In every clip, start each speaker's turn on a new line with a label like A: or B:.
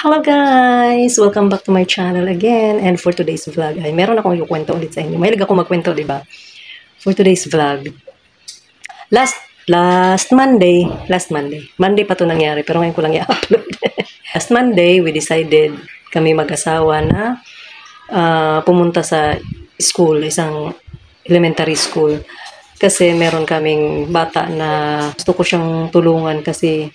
A: Hello guys! Welcome back to my channel again. And for today's vlog, ay meron akong ikwento ulit sa inyo. Mahilig ako magkwento, di ba? For today's vlog, last Monday pa to nangyari, pero ngayon ko lang i-upload. Last Monday, we decided kami mag-asawa na pumunta sa school, isang elementary school. Kasi meron kaming bata na gusto ko siyang tulungan kasi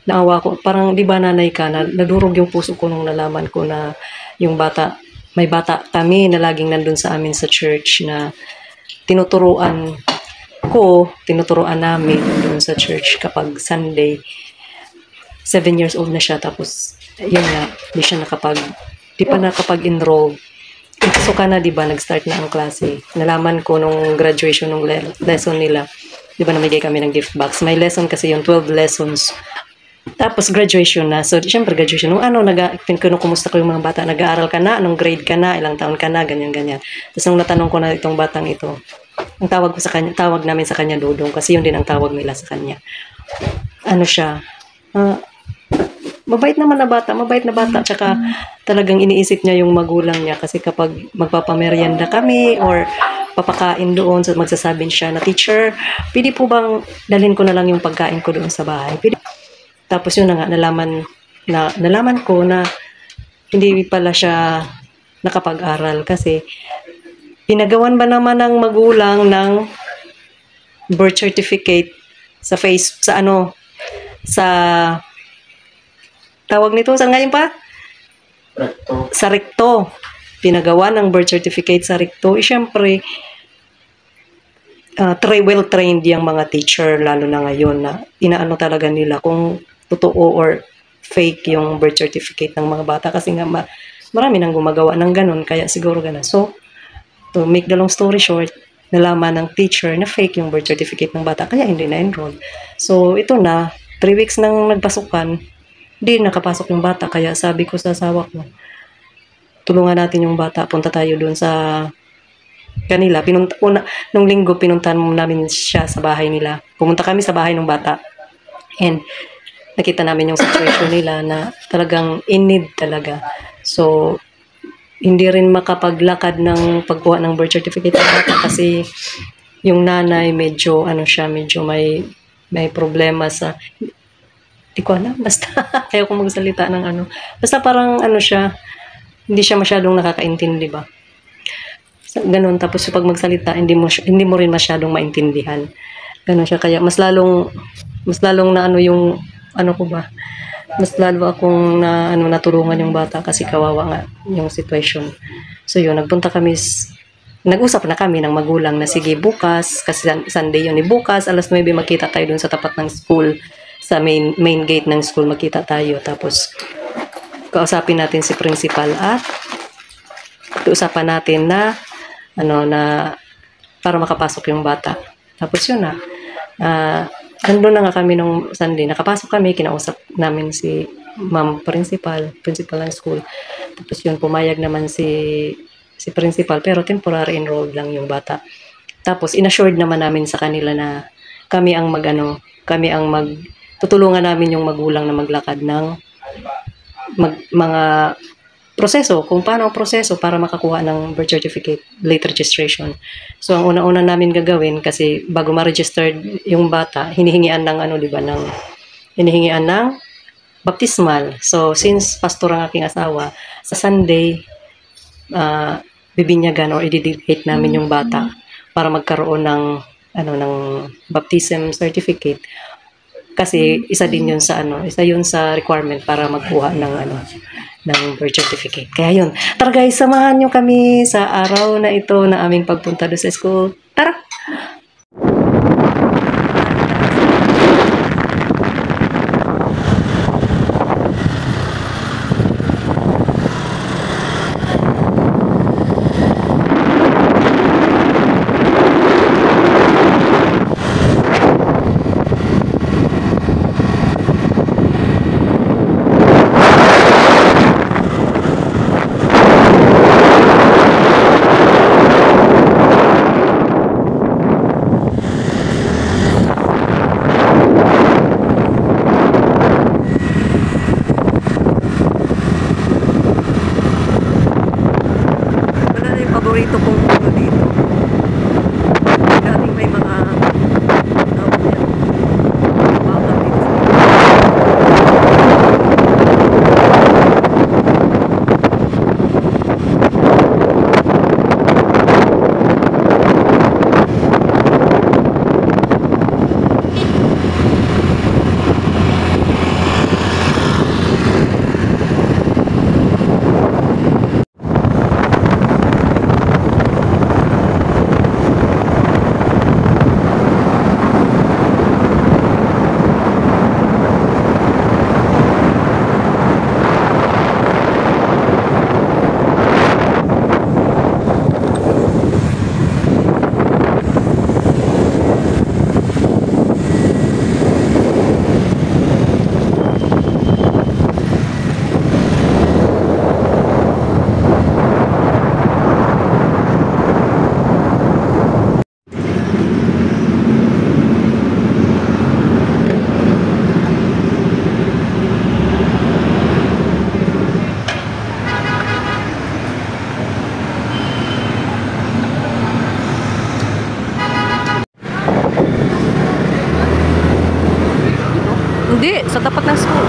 A: naawa ko, parang di ba nanay ka, nadurog yung puso ko nung nalaman ko na yung bata, may bata kami na laging nandun sa amin sa church na tinuturuan namin dun sa church kapag Sunday. 7 years old na siya, tapos yun nga, di pa nakapag-enroll. So ka na, di ba, nag-start na ang klase. Nalaman ko nung graduation ng lesson nila, di ba namigay kami ng gift box. May lesson kasi yung 12 lessons. Tapos graduation na. So, syempre graduation. Nung kumusta ko yung mga bata, nag-aaral ka na, anong grade ka na, ilang taon ka na, ganyan-ganyan. Tapos nung natanong ko na itong batang ito, ang tawag namin sa kanya Dudong, kasi yun din ang tawag nila sa kanya. Ano siya? Mabait na bata, tsaka talagang iniisip niya yung magulang niya, kasi kapag magpapamerienda kami, or papakain doon, magsasabi siya na, "Teacher, pwede po bang dalhin ko na lang yung pagkain ko doon sa bahay?" Tapos yun na nga, nalaman ko na hindi pala siya nakapag-aral kasi pinagawan ba naman ng magulang ng birth certificate sa tawag nito, sa ngayon pa? Sa recto. Pinagawa ng birth certificate sa recto. Siyempre, well-trained yung mga teacher, lalo na ngayon, na inaano talaga nila kung totoo or fake yung birth certificate ng mga bata, kasi nga marami nang gumagawa ng ganun, kaya siguro ganun. So, to make the long story short, nalaman ng teacher na fake yung birth certificate ng bata, kaya hindi na-enroll. So, ito na, 3 weeks nang nagpasukan, hindi nakapasok yung bata, kaya sabi ko sa asawa ko, tulungan natin yung bata, punta tayo dun sa kanila. Nung linggo, pinuntahan namin siya sa bahay nila. Pumunta kami sa bahay ng bata. And nakita namin yung situation nila na talagang in need talaga. So, hindi rin makapaglakad ng pagkuha ng birth certificate ng bata kasi yung nanay medyo may problema sa, di ko alam, basta ayaw ko magsalita ng basta parang siya, hindi siya masyadong nakakaintindi ba. Ganun, tapos pag magsalita, hindi mo rin masyadong maintindihan. Ganun siya, kaya mas lalong na yung mas lalo akong natulungan yung bata kasi kawawa nga yung situation. So yun, nag-usap na kami ng magulang na sige bukas, kasi Sunday yun, bukas alas 9 magkita tayo dun sa tapat ng school, sa main gate ng school, magkita tayo. Tapos kausapin natin si principal at usapan natin na para makapasok yung bata. Tapos yun na, nandun na nga kami nung Sunday, nakapasok kami, kinausap namin si ma'am principal ng school. Tapos yun, pumayag naman si principal, pero temporary enrolled lang yung bata. Tapos inassured naman namin sa kanila na kami ang tutulungan namin yung magulang na maglakad ng mga proseso, kung paano ang proseso para makakuha ng birth certificate, late registration. So, ang una-una namin gagawin, kasi bago ma-register yung bata, hinihingian ng baptismal. So, since pastor ang aking asawa, sa Sunday, bibinyagan or i-dedicate namin yung bata para magkaroon ng baptism certificate. Kasi isa yun sa requirement para magkuha ng birth certificate. Kaya yun. Tara guys, samahan nyo kami sa araw na ito na aming pagpunta doon sa school. Tara! sa tapat ng school.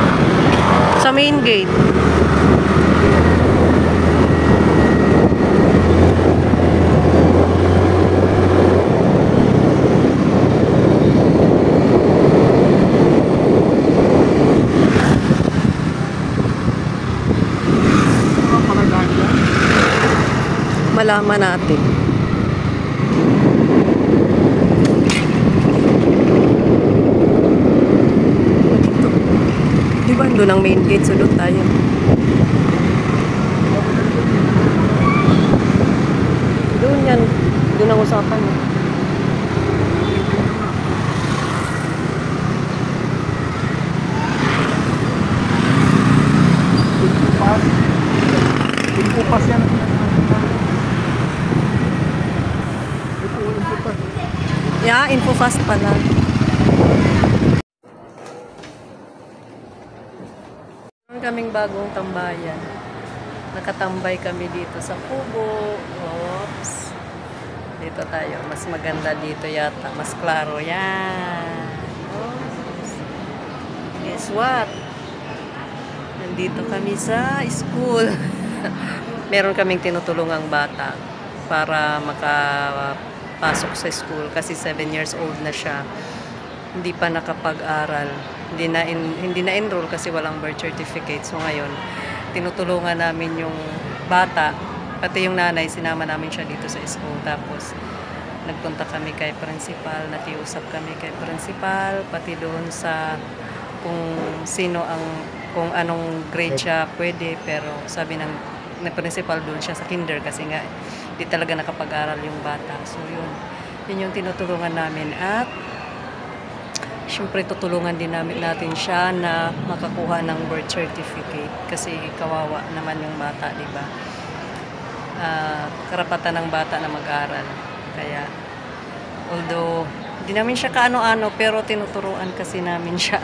A: Sa main gate. Malaman natin. Di ba doon ang main gate? So doon tayo. Doon yan. Doon ang usapan.
B: Infopass yan.
A: Yeah, Infofast pala. Meron kaming bagong tambayan. Nakatambay kami dito sa kubo. Oops. Dito tayo. Mas maganda dito yata. Mas klaro. Yan. Oops. Guess what? Nandito kami sa school. Meron kaming tinutulungang bata para makapasok sa school kasi 7 years old na siya. Hindi pa nakapag-aral. Hindi na enroll kasi walang birth certificate. So ngayon, tinutulungan namin yung bata, pati yung nanay, sinama namin siya dito sa school. Tapos nagpunta kami kay principal, nakiusap kami kay principal, pati doon sa kung anong grade siya pwede, pero sabi ng principal doon siya sa kinder kasi nga di talaga nakapag-aral yung bata. So yun yung tinutulungan namin, at syempre tutulungan din natin siya na makakuha ng birth certificate kasi kawawa naman yung bata, di ba? Karapatan ng bata na mag-aral. Kaya although di namin siya kaano-ano, pero tinuturuan kasi namin siya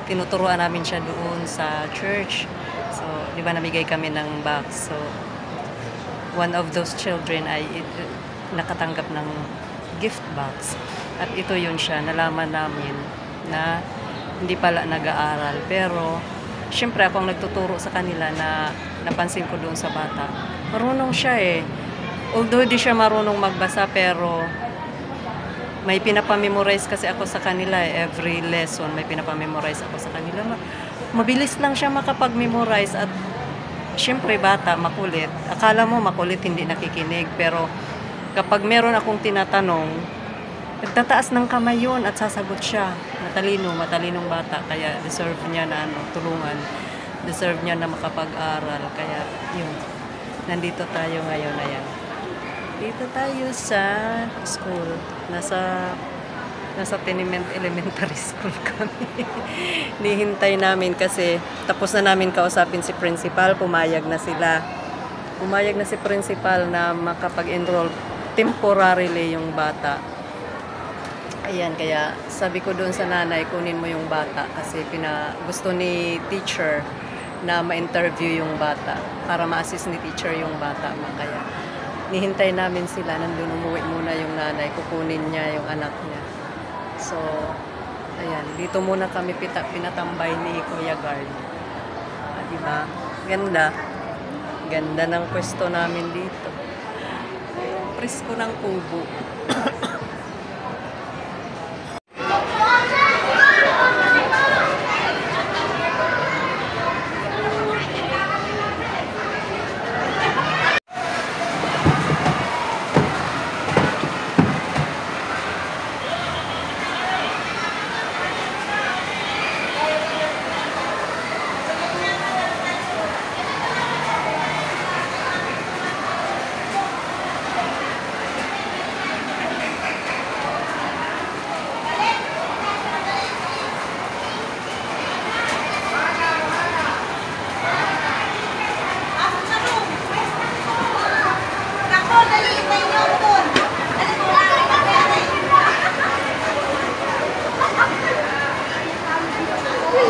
A: tinuturuan namin siya doon sa church. So, di ba namigay kami ng box. So, one of those children ay nakatanggap ng gift box. At ito yun siya, nalaman namin na hindi pala nag-aaral. Pero, syempre ako ang nagtuturo sa kanila na napansin ko doon sa bata. Marunong siya eh. Although di siya marunong magbasa, pero may pinapamemorize kasi ako sa kanila eh. Every lesson may pinapamemorize ako sa kanila. Mabilis lang siya makapag-memorize, at syempre bata, makulit. Akala mo makulit, hindi nakikinig, pero kapag meron akong tinatanong, nagtataas ng kamay yun at sasagot siya. Matalinong bata, kaya deserve niya na tulungan. Deserve niya na makapag-aral. Kaya yun, nandito tayo ngayon. Ayan. Dito tayo sa school. Nasa Tenement Elementary School kami. Nihintay namin kasi tapos na namin kausapin si principal. Pumayag na si principal na makapag-enroll temporarily yung bata. Ayan, kaya sabi ko doon sa nanay, kunin mo yung bata kasi gusto ni teacher na ma-interview yung bata para ma-assist ni teacher yung bata. Kaya nihintay namin sila, nandun umuwi muna yung nanay, kukunin niya yung anak niya. So, ayan, dito muna kami pinatambay ni Kuya Guard. Diba? Ganda ng pwesto namin dito. Presko ng kubo.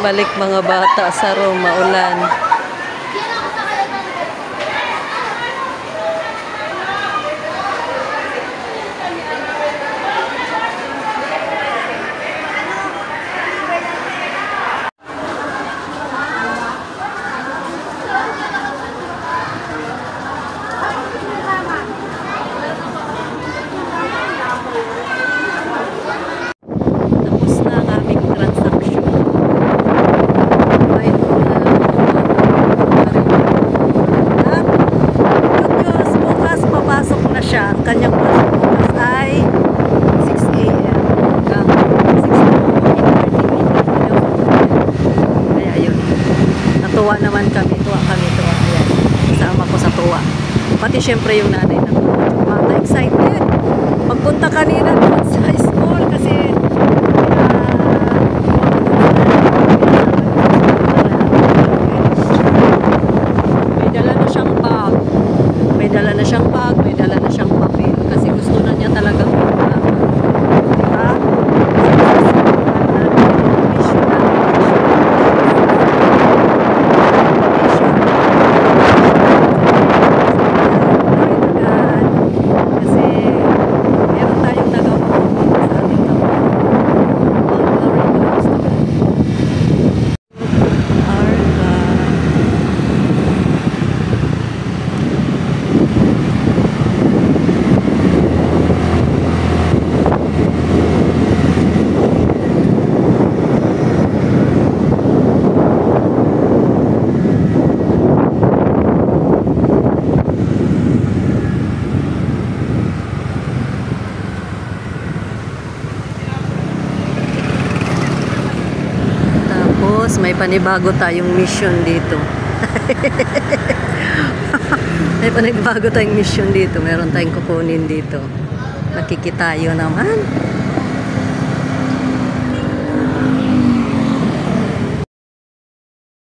A: Balik mga bata sa room, maulan.
B: syempre yung nanay ng bata excited. Pagpunta kanina doon sa school kasi may dala na siyang bag. May dala na siyang bag, may dala na siyang papel kasi gusto na niya talagang pumunta. Diba? Tapos may panibago tayong mission dito. May panibago tayong mission dito. Meron tayong kukunin dito. Nakikitayo naman.